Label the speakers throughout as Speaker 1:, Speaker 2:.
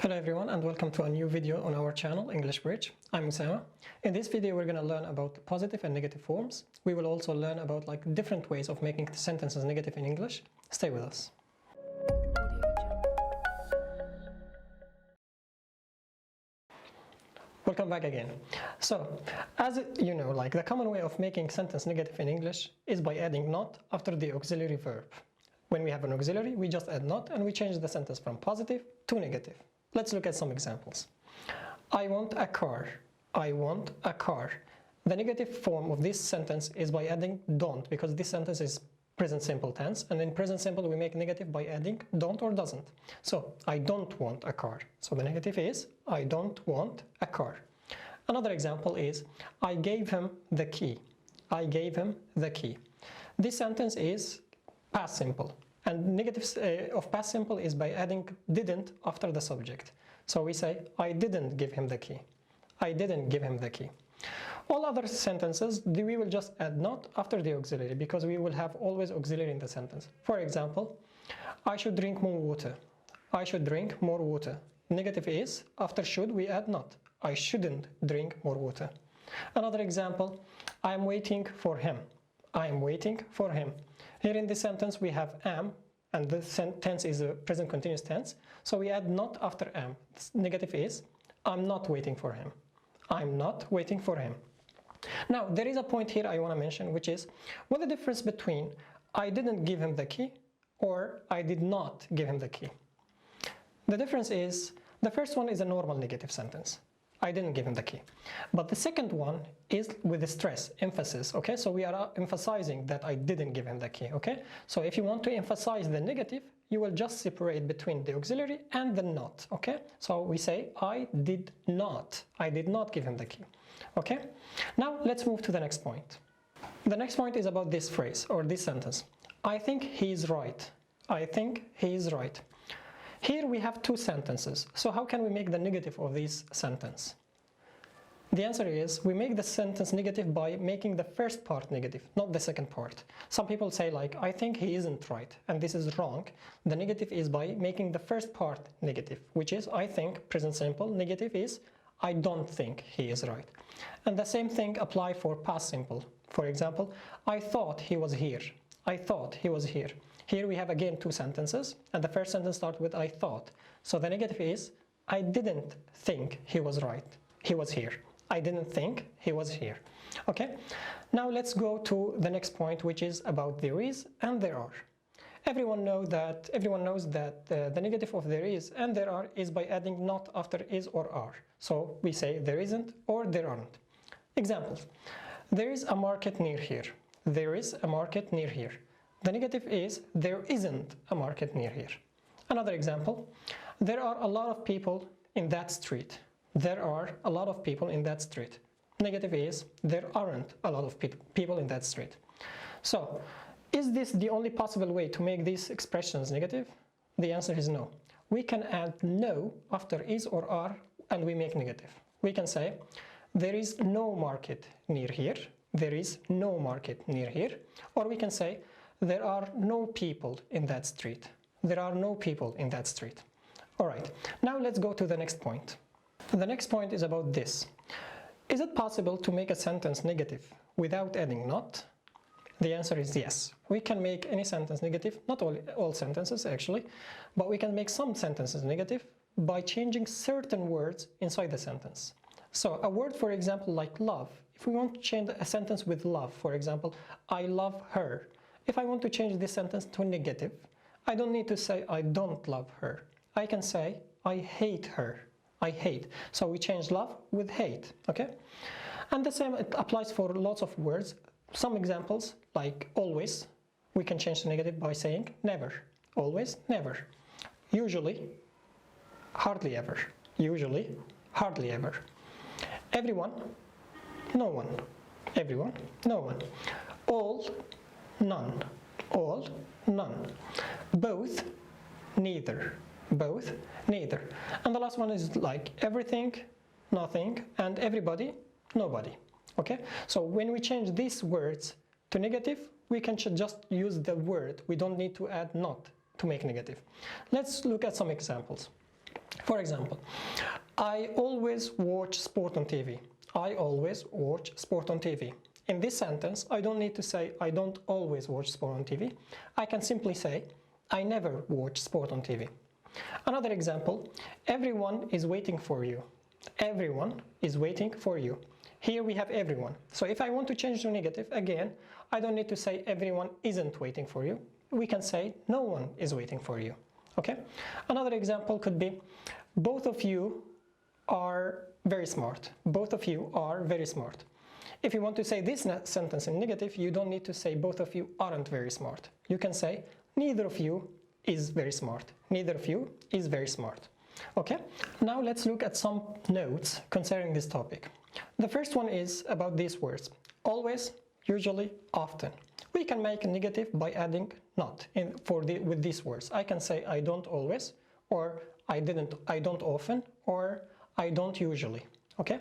Speaker 1: Hello everyone and welcome to a new video on our channel English Bridge. I'm Usama. In this video we're going to learn about positive and negative forms. We will also learn about different ways of making sentences negative in English. Stay with us. Welcome back again. So, as you know, the common way of making sentence negative in English is by adding not after the auxiliary verb. When we have an auxiliary, we just add not and we change the sentence from positive to negative. Let's look at some examples. I want a car. I want a car. The negative form of this sentence is by adding don't, because this sentence is present simple tense, and in present simple we make negative by adding don't or doesn't. So, I don't want a car. So the negative is I don't want a car. Another example is I gave him the key. I gave him the key. This sentence is past simple. And negatives of past simple is by adding didn't after the subject. So we say, I didn't give him the key. I didn't give him the key. All other sentences, we will just add not after the auxiliary, because we will have always auxiliary in the sentence. For example, I should drink more water. I should drink more water. Negative is, after should we add not. I shouldn't drink more water. Another example, I am waiting for him. I am waiting for him. Here in this sentence we have am, and the tense is a present continuous tense, so we add not after am. Negative is I'm not waiting for him. I'm not waiting for him. Now there is a point here I want to mention, which is what the difference between I didn't give him the key or I did not give him the key. The difference is the first one is a normal negative sentence. I didn't give him the key. But the second one is with the stress, emphasis, okay? So we are emphasizing that I didn't give him the key, okay? So if you want to emphasize the negative, you will just separate between the auxiliary and the not, okay? So we say, I did not give him the key, okay? Now let's move to the next point. The next point is about this phrase or this sentence. I think he's right. I think he's right. Here we have two sentences, so how can we make the negative of this sentence? The answer is, we make the sentence negative by making the first part negative, not the second part. Some people say I think he isn't right, and this is wrong. The negative is by making the first part negative, which is I think, present simple. Negative is I don't think he is right. And the same thing apply for past simple. For example, I thought he was here. I thought he was here. Here we have again two sentences, and the first sentence starts with I thought. So the negative is I didn't think he was right. He was here. I didn't think he was here. Okay? Now let's go to the next point, which is about there is and there are. Everyone knows that the negative of there is and there are is by adding not after is or are. So we say there isn't or there aren't. Examples. There is a market near here. There is a market near here. The negative is there isn't a market near here. Another example, there are a lot of people in that street. There are a lot of people in that street. Negative is there aren't a lot of people in that street. So, is this the only possible way to make these expressions negative? The answer is no. We can add no after is or are and we make negative. We can say there is no market near here. There is no market near here. Or we can say there are no people in that street. There are no people in that street. Alright, now let's go to the next point. The next point is about this. Is it possible to make a sentence negative without adding not? The answer is yes. We can make any sentence negative, not all sentences actually, but we can make some sentences negative by changing certain words inside the sentence. So a word, for example, like love. If we want to change a sentence with love, for example, I love her. If I want to change this sentence to negative, I don't need to say I don't love her. I can say I hate her. I hate. So we change love with hate, okay? And the same it applies for lots of words. Some examples, like always, we can change the negative by saying never. Always, never. Usually, hardly ever. Usually, hardly ever. Everyone, no one. Everyone, no one. All, none. All, none. Both, neither. Both, neither. And the last one is like everything, nothing, and everybody, nobody. Okay? So when we change these words to negative, we can just use the word. We don't need to add not to make negative. Let's look at some examples. For example, I always watch sport on TV. I always watch sport on TV. In this sentence, I don't need to say I don't always watch sport on TV. I can simply say I never watch sport on TV. Another example, everyone is waiting for you. Everyone is waiting for you. Here we have everyone. So if I want to change to negative, again, I don't need to say everyone isn't waiting for you. We can say no one is waiting for you. Okay? Another example could be both of you are very smart. Both of you are very smart. If you want to say this sentence in negative, you don't need to say both of you aren't very smart. You can say neither of you is very smart. Neither of you is very smart. Okay? Now let's look at some notes concerning this topic. The first one is about these words. Always, usually, often. We can make a negative by adding not with these words. I can say I don't always, or I don't often, or I don't usually. Okay?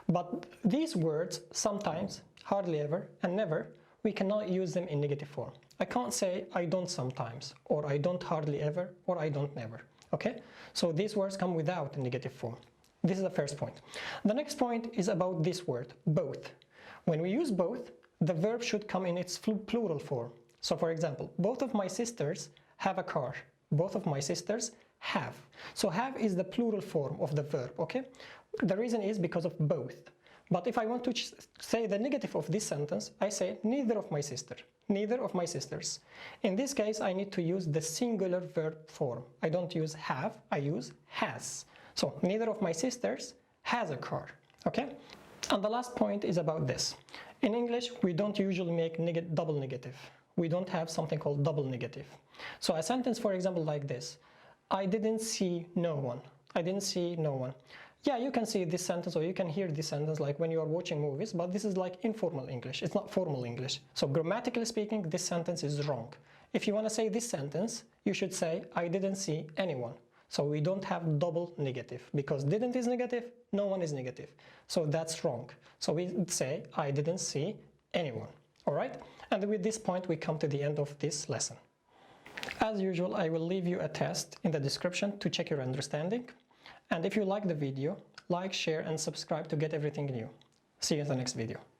Speaker 1: But these words, sometimes, hardly ever, and never, we cannot use them in negative form. I can't say I don't sometimes, or I don't hardly ever, or I don't never. Okay? So these words come without a negative form. This is the first point. The next point is about this word, both. When we use both, the verb should come in its plural form. So for example, both of my sisters have a car. Both of my sisters have. So have is the plural form of the verb, okay? The reason is because of both. But if I want to say the negative of this sentence, I say neither of my sister. Neither of my sisters. In this case, I need to use the singular verb form. I don't use have, I use has. So neither of my sisters has a car. Okay? And the last point is about this. In English, we don't usually make double negative. We don't have something called double negative. So a sentence, for example, like this. I didn't see no one. I didn't see no one. Yeah, you can see this sentence or you can hear this sentence like when you are watching movies, but this is like informal English. It's not formal English. So grammatically speaking, this sentence is wrong. If you want to say this sentence, you should say, I didn't see anyone. So we don't have double negative because didn't is negative, no one is negative. So that's wrong. So we say, I didn't see anyone. All right? And with this point, we come to the end of this lesson. As usual, I will leave you a test in the description to check your understanding. And if you like the video, like, share, and subscribe to get everything new. See you in the next video.